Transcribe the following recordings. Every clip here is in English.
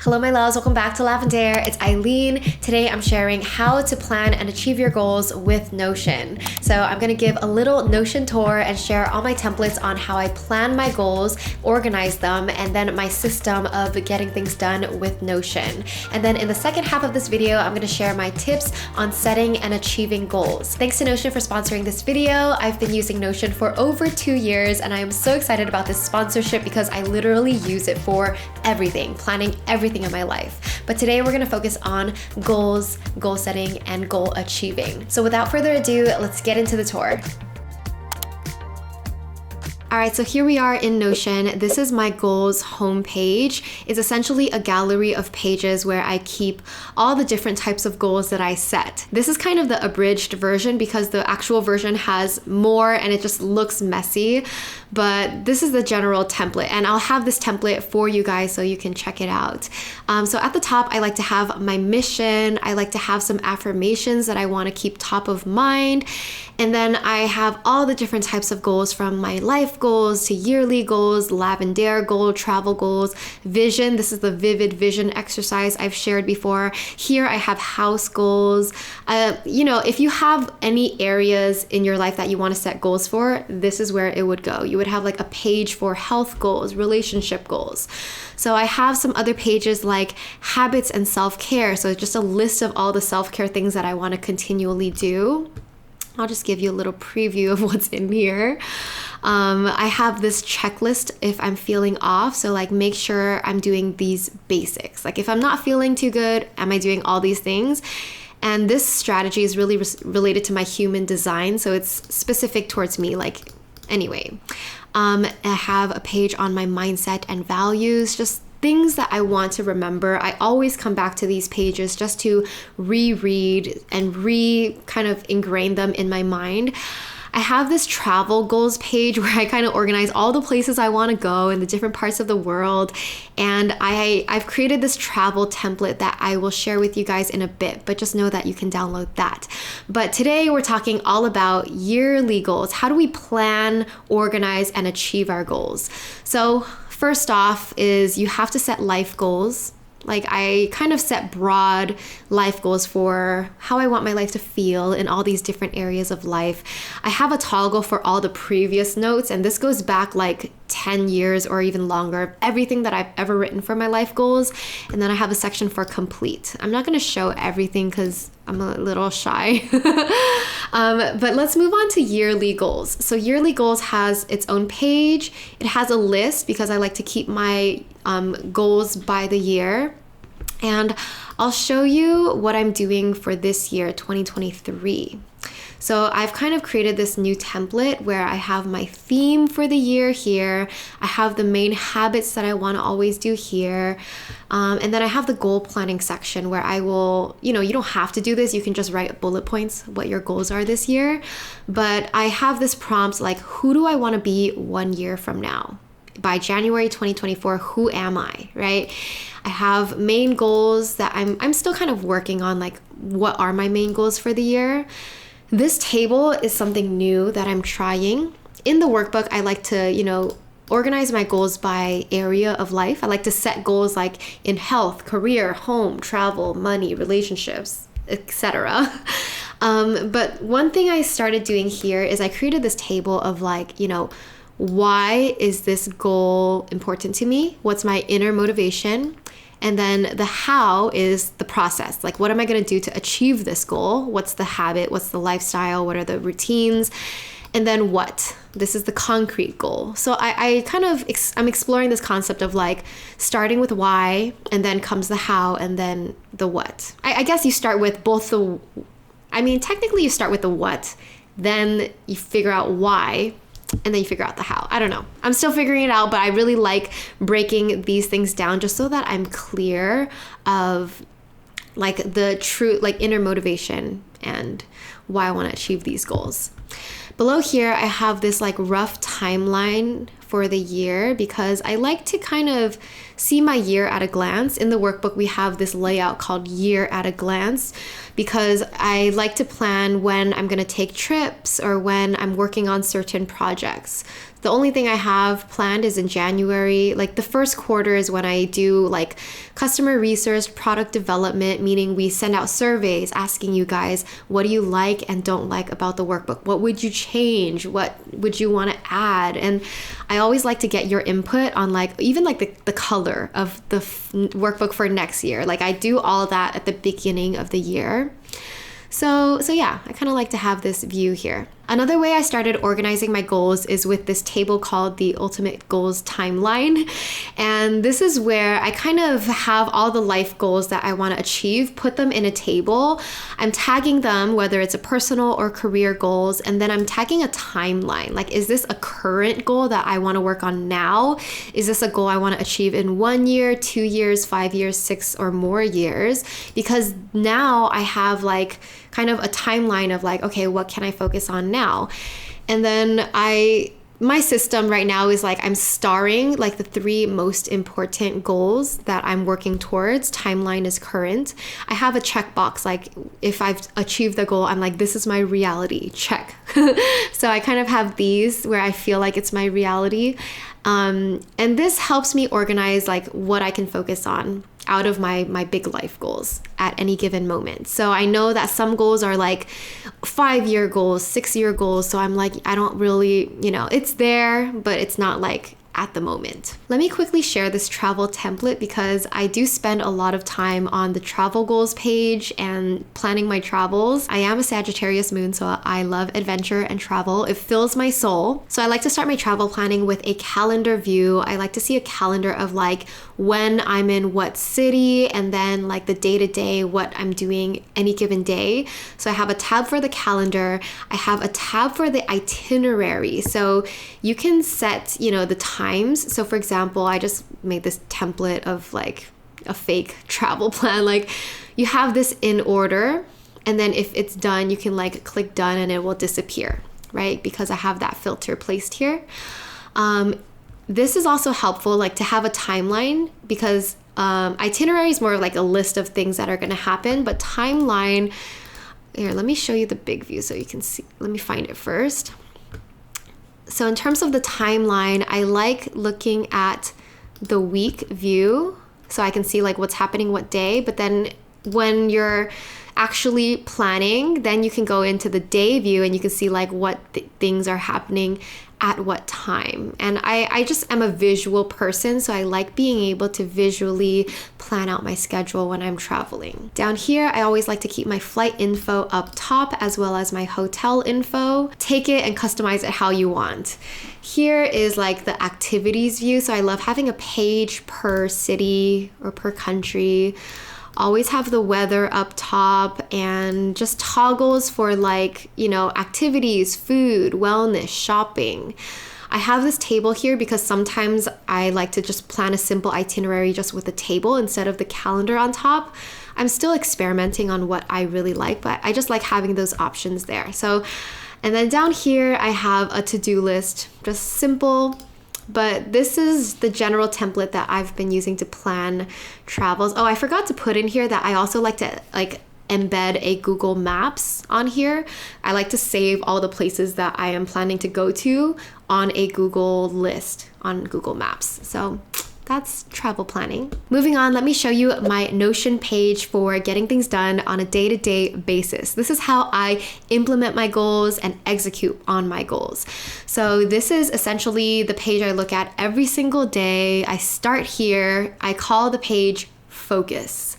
Hello my loves, welcome back to Lavendaire. It's Aileen. Today I'm sharing how to plan and achieve your goals with Notion. So I'm gonna give a little Notion tour and share all my templates on how I plan my goals, organize them, and then my system of getting things done with Notion. And then in the second half of this video, I'm gonna share my tips on setting and achieving goals. Thanks to Notion for sponsoring this video. I've been using Notion for over 2 years and I am so excited about this sponsorship because I literally use it for everything, planning everything in my life. But today we're gonna focus on goals, goal setting, and goal achieving. So without further ado, let's get into the tour. All right, so here we are in Notion. This is my goals homepage. It's essentially a gallery of pages where I keep all the different types of goals that I set. This is kind of the abridged version because the actual version has more and it just looks messy, but this is the general template and I'll have this template for you guys so you can check it out. So at the top, I like to have my mission. I like to have some affirmations that I want to keep top of mind. And then I have all the different types of goals from my life goals to yearly goals, Lavendaire goal, travel goals, vision. This is the vivid vision exercise I've shared before. Here I have house goals. If you have any areas in your life that you want to set goals for, this is where it would go. You would have like a page for health goals, relationship goals. So I have some other pages like habits and self-care. So it's just a list of all the self-care things that I want to continually do. I'll just give you a little preview of what's in here. I have this checklist if I'm feeling off. So like make sure I'm doing these basics. Like if I'm not feeling too good, am I doing all these things? And this strategy is really related to my human design. So it's specific towards me. Anyway, I have a page on my mindset and values, just things that I want to remember. I always come back to these pages just to reread and kind of ingrain them in my mind. I have this travel goals page where I kind of organize all the places I want to go in the different parts of the world. And I've created this travel template that I will share with you guys in a bit, but just know that you can download that. But today we're talking all about yearly goals. How do we plan, organize, and achieve our goals? So first off is you have to set life goals. Like I kind of set broad life goals for how I want my life to feel in all these different areas of life. I have a toggle for all the previous notes, and this goes back like 10 years or even longer, everything that I've ever written for my life goals. And then I have a section for complete. I'm not going to show everything because I'm a little shy. But let's move on to yearly goals. So yearly goals has its own page. It has a list because I like to keep my goals by the year. And I'll show you what I'm doing for this year, 2023. So I've kind of created this new template where I have my theme for the year here. I have the main habits that I want to always do here. And then I have the goal planning section where I will, you don't have to do this. You can just write bullet points, what your goals are this year. But I have this prompt like, who do I want to be 1 year from now? By January 2024, who am I, right? I have main goals that I'm still kind of working on, like what are my main goals for the year? This table is something new that I'm trying. In the workbook, I like to, organize my goals by area of life. I like to set goals like in health, career, home, travel, money, relationships, etc. But one thing I started doing here is I created this table of why is this goal important to me? What's my inner motivation? And then the how is the process. Like, what am I going to do to achieve this goal? What's the habit? What's the lifestyle? What are the routines? And then what? This is the concrete goal. So I'm exploring this concept of like starting with why, and then comes the how, and then the what. I guess you start with technically you start with the what, then you figure out why, and then you figure out the how. I don't know. I'm still figuring it out, but I really like breaking these things down just so that I'm clear of like the true inner motivation and why I want to achieve these goals. Below here, I have this rough timeline for the year because I like to kind of see my year at a glance. In the workbook, we have this layout called year at a glance because I like to plan when I'm going to take trips or when I'm working on certain projects. The only thing I have planned is in January. Like the first quarter is when I do like customer research, product development, meaning we send out surveys asking you guys, what do you like and don't like about the workbook? What would you change? What would you want to add? And I always like to get your input on like, even like the color of the workbook for next year. Like I do all that at the beginning of the year. So yeah, I kind of like to have this view here. Another way I started organizing my goals is with this table called the Ultimate Goals Timeline. And this is where I kind of have all the life goals that I want to achieve, put them in a table. I'm tagging them, whether it's a personal or career goals, and then I'm tagging a timeline. Like, is this a current goal that I want to work on now? Is this a goal I want to achieve in 1 year, 2 years, 5 years, 6 or more years? Because now I have like kind of a timeline of like, okay, what can I focus on now? And then my system right now is like I'm starring like the 3 most important goals that I'm working towards. Timeline is current. I have a checkbox, like if I've achieved the goal, I'm like, this is my reality, check. So I kind of have these where I feel like it's my reality. And this helps me organize like what I can focus on out of my big life goals at any given moment. So I know that some goals are like 5-year goals, 6-year goals. So I'm like, I don't really, it's there, but it's not like at the moment. Let me quickly share this travel template because I do spend a lot of time on the travel goals page and planning my travels. I am a Sagittarius moon, so I love adventure and travel. It fills my soul. So I like to start my travel planning with a calendar view. I like to see a calendar of like when I'm in what city and then like the day-to-day, what I'm doing any given day. So I have a tab for the calendar. I have a tab for the itinerary. So you can set, the times. So for example, I just made this template of like a fake travel plan. Like you have this in order, and then if it's done, you can like click done and it will disappear, right? Because I have that filter placed here. This is also helpful like to have a timeline because itinerary is more of like a list of things that are going to happen, but timeline, here, let me show you the big view so you can see. Let me find it first. So in terms of the timeline, I like looking at the week view so I can see like what's happening what day. But then when you're actually planning, then you can go into the day view and you can see like what things are happening at what time. And I just am a visual person, so I like being able to visually plan out my schedule when I'm traveling. Down here, I always like to keep my flight info up top as well as my hotel info. Take it and customize it how you want. Here is like the activities view, so I love having a page per city or per country. Always have the weather up top and just toggles for like, activities, food, wellness, shopping. I have this table here because sometimes I like to just plan a simple itinerary just with a table instead of the calendar on top. I'm still experimenting on what I really like, but I just like having those options there. So, and then down here I have a to-do list, just simple. But this is the general template that I've been using to plan travels. Oh, I forgot to put in here that I also like to embed a Google Maps on here. I like to save all the places that I am planning to go to on a Google list on Google Maps. So that's travel planning. Moving on, let me show you my Notion page for getting things done on a day-to-day basis. This is how I implement my goals and execute on my goals. So this is essentially the page I look at every single day. I start here. I call the page Focus.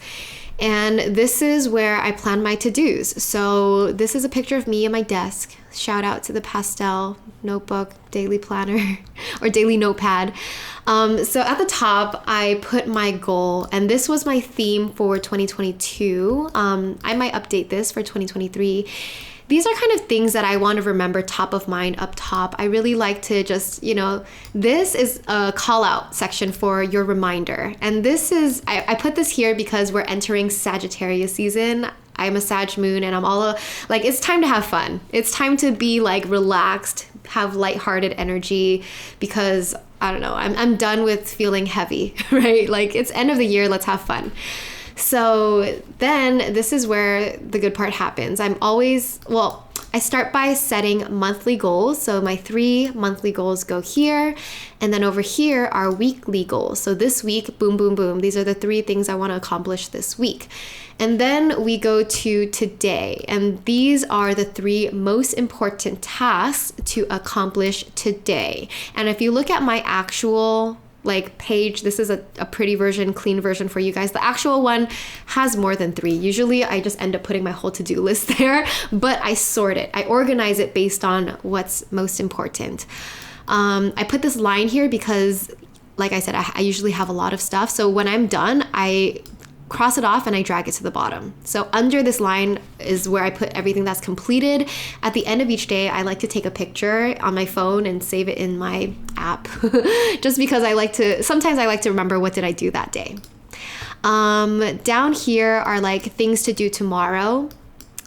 And this is where I plan my to-dos. So this is a picture of me at my desk. Shout out to the pastel notebook, daily planner, or daily notepad. So at the top, I put my goal, and this was my theme for 2022. I might update this for 2023. These are kind of things that I want to remember top of mind up top. I really like to just, this is a call out section for your reminder. And this is, I put this here because we're entering Sagittarius season. I'm a Sag moon and I'm all like, it's time to have fun. It's time to be like relaxed, have lighthearted energy because I don't know, I'm done with feeling heavy, right? Like it's end of the year, let's have fun. So then this is where the good part happens. I start by setting monthly goals. So my 3 monthly goals go here. And then over here are weekly goals. So this week, boom, boom, boom. These are the 3 things I want to accomplish this week. And then we go to today. And these are the 3 most important tasks to accomplish today. And if you look at my actual page, this is a pretty version, clean version for you guys. The actual one has more than 3. Usually I just end up putting my whole to-do list there, but I sort it. I organize it based on what's most important. I put this line here because, like I said, I usually have a lot of stuff. So when I'm done, I cross it off and I drag it to the bottom. So under this line is where I put everything that's completed. At the end of each day, I like to take a picture on my phone and save it in my app just because sometimes I like to remember what did I do that day. Down here are things to do tomorrow.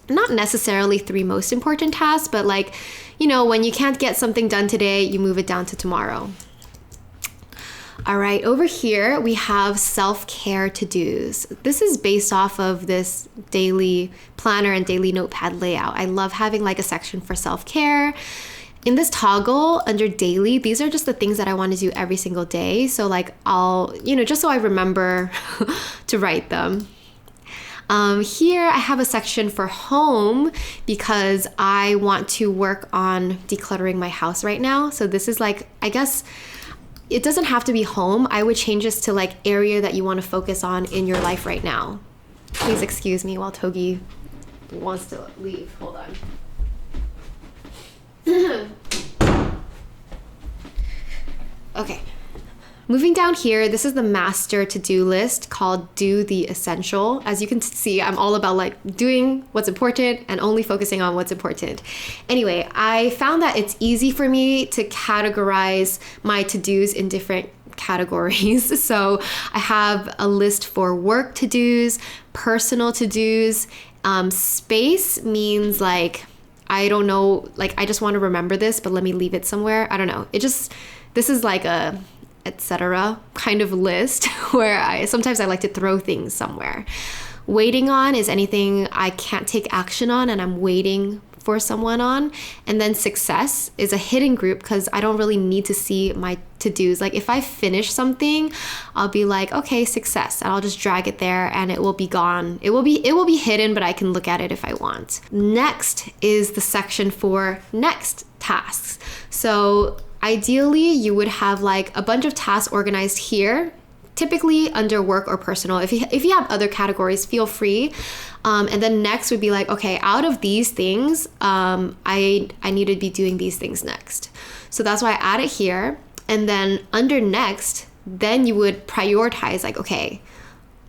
Not necessarily 3 most important tasks, but when you can't get something done today, you move it down to tomorrow. All right, over here we have self-care to-dos. This is based off of this daily planner and daily notepad layout. I love having a section for self-care. In this toggle under daily, these are just the things that I want to do every single day. So I'll, just so I remember to write them. Here I have a section for home because I want to work on decluttering my house right now. So this is I guess, it doesn't have to be home. I would change this to area that you want to focus on in your life right now. Please excuse me while Togi wants to leave. Hold on. Okay. Moving down here, this is the master to-do list called Do the Essential. As you can see, I'm all about doing what's important and only focusing on what's important. Anyway, I found that it's easy for me to categorize my to-dos in different categories. So I have a list for work to-dos, personal to-dos. Space means I don't know, I just want to remember this, but let me leave it somewhere. I don't know. This is a etc. kind of list where sometimes I like to throw things somewhere. Waiting on is anything I can't take action on and I'm waiting for someone on. And then success is a hidden group because I don't really need to see my to-dos. If I finish something, I'll be okay, success, and I'll just drag it there and it will be gone. It will be hidden, but I can look at it if I want. Next is the section for next tasks. So ideally, you would have a bunch of tasks organized here, typically under work or personal. If you have other categories, feel free. And then next would be okay, out of these things, I need to be doing these things next. So that's why I add it here. And then under next, then you would prioritize okay,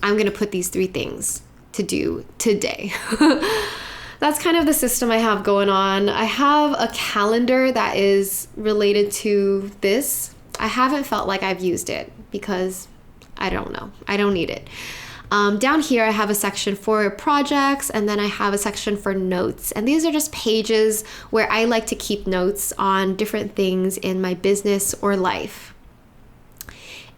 I'm going to put these 3 things to do today. That's kind of the system I have going on. I have a calendar that is related to this. I haven't felt like I've used it because I don't know. I don't need it. Down here, I have a section for projects, and then I have a section for notes. And these are just pages where I like to keep notes on different things in my business or life.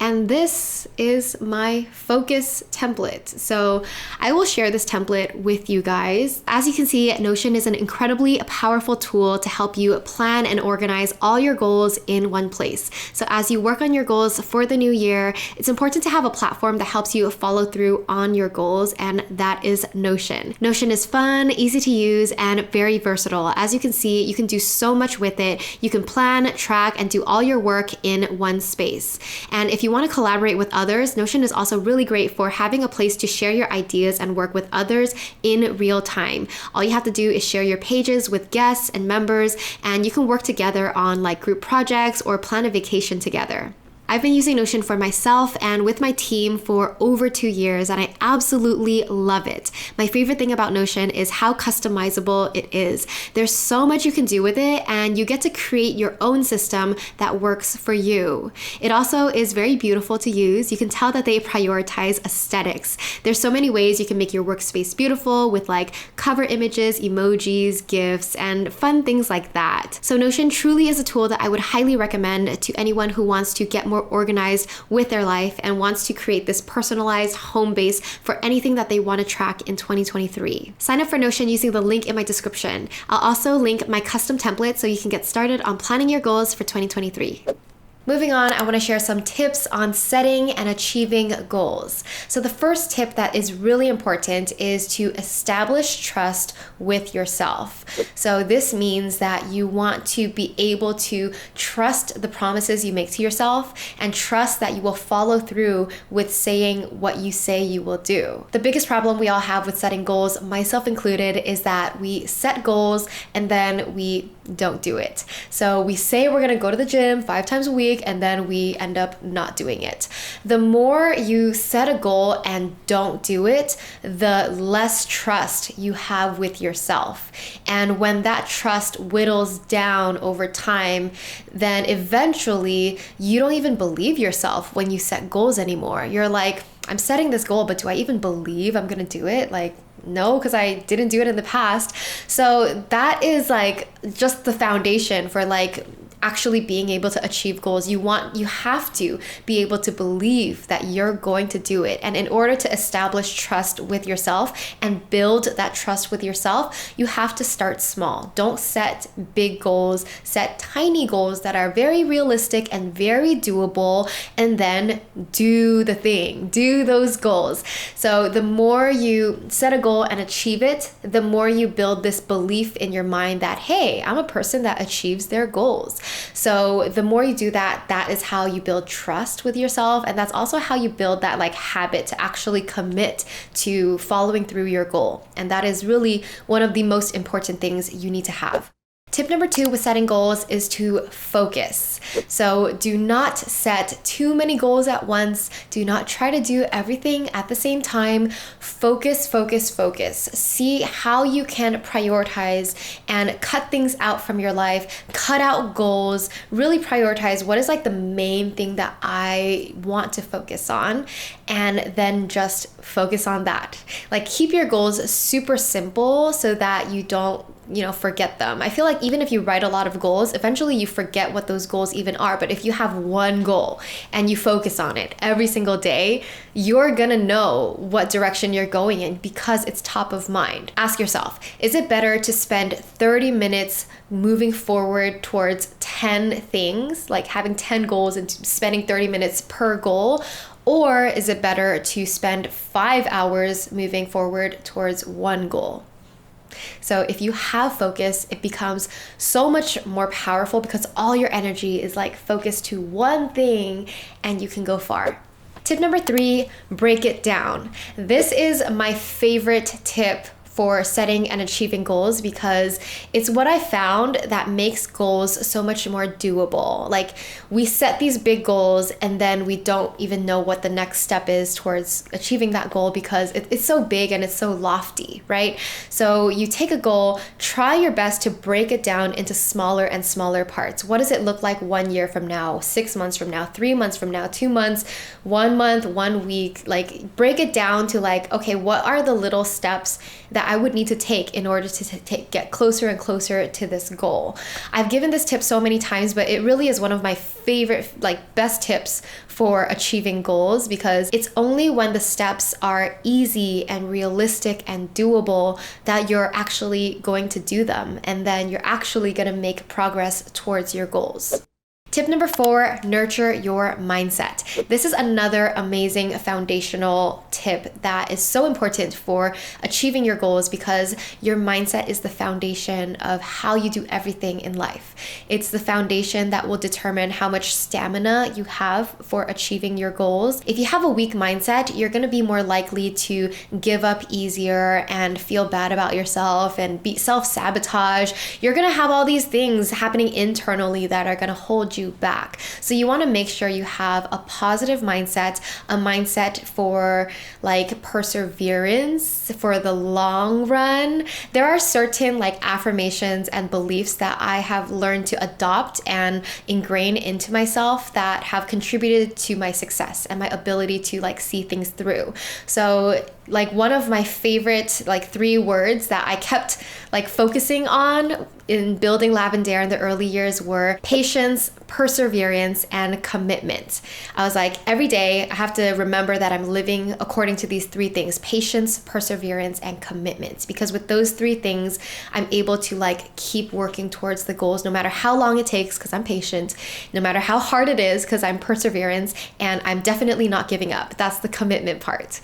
And this is my focus template. So I will share this template with you guys. As you can see, Notion is an incredibly powerful tool to help you plan and organize all your goals in one place. So as you work on your goals for the new year, it's important to have a platform that helps you follow through on your goals, and that is Notion. Notion is fun, easy to use, and very versatile. As you can see, you can do so much with it. You can plan, track, and do all your work in one space. And if you want to collaborate with others, Notion is also really great for having a place to share your ideas and work with others in real time. All you have to do is share your pages with guests and members, and you can work together on group projects or plan a vacation together. I've been using Notion for myself and with my team for over 2 years, and I absolutely love it. My favorite thing about Notion is how customizable it is. There's so much you can do with it, and you get to create your own system that works for you. It also is very beautiful to use. You can tell that they prioritize aesthetics. There's so many ways you can make your workspace beautiful with like cover images, emojis, GIFs, and fun things like that. So Notion truly is a tool that I would highly recommend to anyone who wants to get more organized with their life and wants to create this personalized home base for anything that they want to track in 2023. Sign up for Notion using the link in my description. I'll also link my custom template so you can get started on planning your goals for 2023. Moving on, I want to share some tips on setting and achieving goals. So the first tip that is really important is to establish trust with yourself. So this means that you want to be able to trust the promises you make to yourself and trust that you will follow through with saying what you say you will do. The biggest problem we all have with setting goals, myself included, is that we set goals and then we don't do it. So we say we're going to go to the gym 5 times a week and then we end up not doing it. The more you set a goal and don't do it, the less trust you have with yourself. And when that trust whittles down over time, then eventually you don't even believe yourself when you set goals anymore. You're like, I'm setting this goal, but do I even believe I'm going to do it? Like, no, because I didn't do it in the past. So that is like just the foundation for like actually being able to achieve goals. You have to be able to believe that you're going to do it. And in order to establish trust with yourself and build that trust with yourself, you have to start small. Don't set big goals, set tiny goals that are very realistic and very doable, and then do the thing, do those goals. So the more you set a goal and achieve it, the more you build this belief in your mind that, hey, I'm a person that achieves their goals. So the more you do that, that is how you build trust with yourself. And that's also how you build that like habit to actually commit to following through your goal. And that is really one of the most important things you need to have. Tip number 2 with setting goals is to focus. So do not set too many goals at once. Do not try to do everything at the same time. Focus, focus, focus. See how you can prioritize and cut things out from your life. Cut out goals. Really prioritize what is like the main thing that I want to focus on, and then just focus on that. Like keep your goals super simple so that you don't forget them. I feel like even if you write a lot of goals, eventually you forget what those goals even are. But if you have one goal and you focus on it every single day, you're gonna know what direction you're going in because it's top of mind. Ask yourself, is it better to spend 30 minutes moving forward towards 10 things, like having 10 goals and spending 30 minutes per goal? Or is it better to spend 5 hours moving forward towards one goal? So if you have focus, it becomes so much more powerful because all your energy is like focused to one thing and you can go far. Tip number 3, break it down. This is my favorite tip for setting and achieving goals because it's what I found that makes goals so much more doable. Like we set these big goals and then we don't even know what the next step is towards achieving that goal because it's so big and it's so lofty, right? So you take a goal, try your best to break it down into smaller and smaller parts. What does it look like 1 year from now, 6 months from now, 3 months from now, 2 months, 1 month, 1 week? Like break it down to like, okay, what are the little steps that I would need to take in order to get closer and closer to this goal. I've given this tip so many times, but it really is one of my favorite, like best tips for achieving goals because it's only when the steps are easy and realistic and doable that you're actually going to do them. And then you're actually going to make progress towards your goals. Tip number 4, nurture your mindset. This is another amazing foundational tip that is so important for achieving your goals because your mindset is the foundation of how you do everything in life. It's the foundation that will determine how much stamina you have for achieving your goals. If you have a weak mindset, you're going to be more likely to give up easier and feel bad about yourself and be self-sabotage. You're going to have all these things happening internally that are going to hold you you back. So you want to make sure you have a positive mindset, a mindset for like perseverance for the long run. There are certain like affirmations and beliefs that I have learned to adopt and ingrain into myself that have contributed to my success and my ability to like see things through. So like one of my favorite like 3 words that I kept like focusing on in building Lavendaire in the early years were patience, perseverance, and commitment. I was like, every day I have to remember that I'm living according to these 3 things: patience, perseverance, and commitment. Because with those 3 things, I'm able to like keep working towards the goals no matter how long it takes, because I'm patient, no matter how hard it is, because I'm perseverance, and I'm definitely not giving up. That's the commitment part.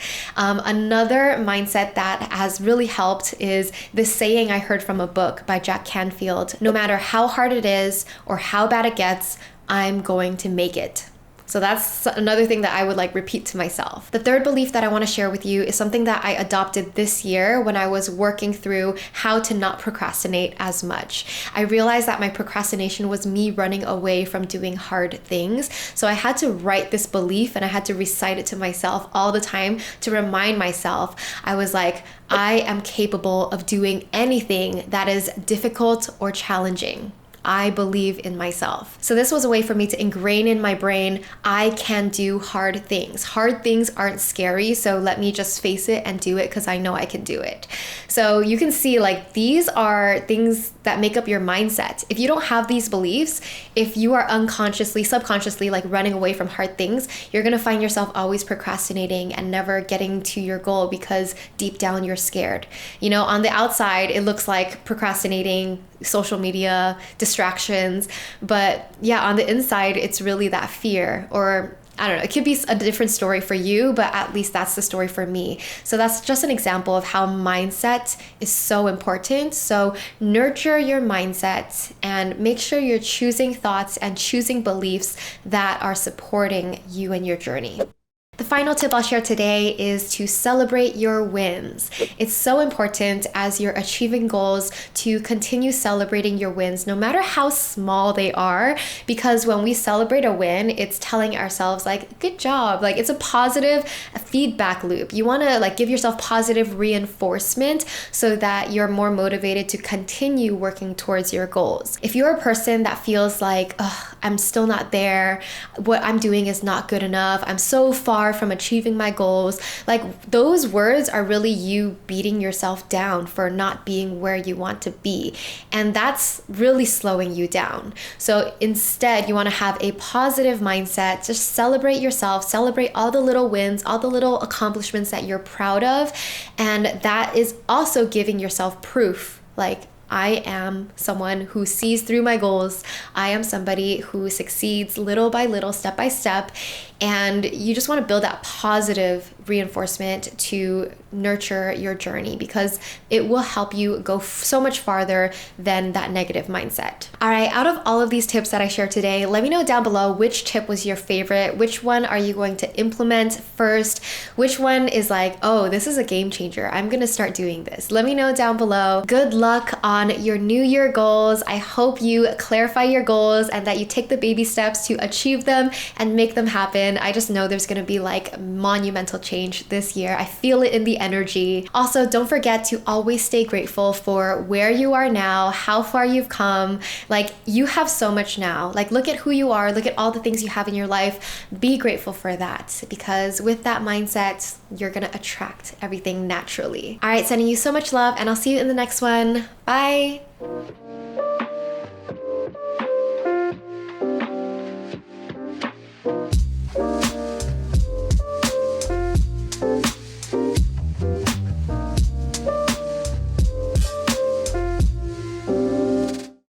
Another mindset that has really helped is this saying I heard from a book by Jack Canfield: no matter how hard it is or how bad it gets, I'm going to make it. So that's another thing that I would like repeat to myself. The third belief that I want to share with you is something that I adopted this year when I was working through how to not procrastinate as much. I realized that my procrastination was me running away from doing hard things. So I had to write this belief and I had to recite it to myself all the time to remind myself. I was like, I am capable of doing anything that is difficult or challenging. I believe in myself. So this was a way for me to ingrain in my brain, I can do hard things. Hard things aren't scary, so let me just face it and do it because I know I can do it. So you can see like these are things that make up your mindset. If you don't have these beliefs, if you are unconsciously, subconsciously like running away from hard things, you're gonna find yourself always procrastinating and never getting to your goal because deep down you're scared. You know, on the outside, it looks like procrastinating, social media, distractions, but yeah, on the inside, it's really that fear, or I don't know, it could be a different story for you, but at least that's the story for me. So that's just an example of how mindset is so important. So nurture your mindset and make sure you're choosing thoughts and choosing beliefs that are supporting you and your journey. The final tip I'll share today is to celebrate your wins. It's so important as you're achieving goals to continue celebrating your wins, no matter how small they are, because when we celebrate a win, it's telling ourselves like, good job. Like it's a positive feedback loop. You want to like give yourself positive reinforcement so that you're more motivated to continue working towards your goals. If you're a person that feels like, oh, I'm still not there, what I'm doing is not good enough, I'm so far from achieving my goals, like those words are really you beating yourself down for not being where you want to be, and that's really slowing you down. So instead, you want to have a positive mindset. Just celebrate yourself, celebrate all the little wins, all the little accomplishments that you're proud of, and that is also giving yourself proof, like I am someone who sees through my goals. I am somebody who succeeds little by little, step by step. And you just want to build that positive reinforcement to nurture your journey because it will help you go so much farther than that negative mindset. All right, out of all of these tips that I shared today, let me know down below which tip was your favorite. Which one are you going to implement first? Which one is like, oh, this is a game changer. I'm going to start doing this. Let me know down below. Good luck on your New Year goals. I hope you clarify your goals and that you take the baby steps to achieve them and make them happen. I just know there's going to be like monumental change this year. I feel it in the energy. Also, don't forget to always stay grateful for where you are now, how far you've come. Like you have so much now. Like look at who you are, look at all the things you have in your life. Be grateful for that because with that mindset, you're going to attract everything naturally. All right, sending you so much love and I'll see you in the next one. Bye.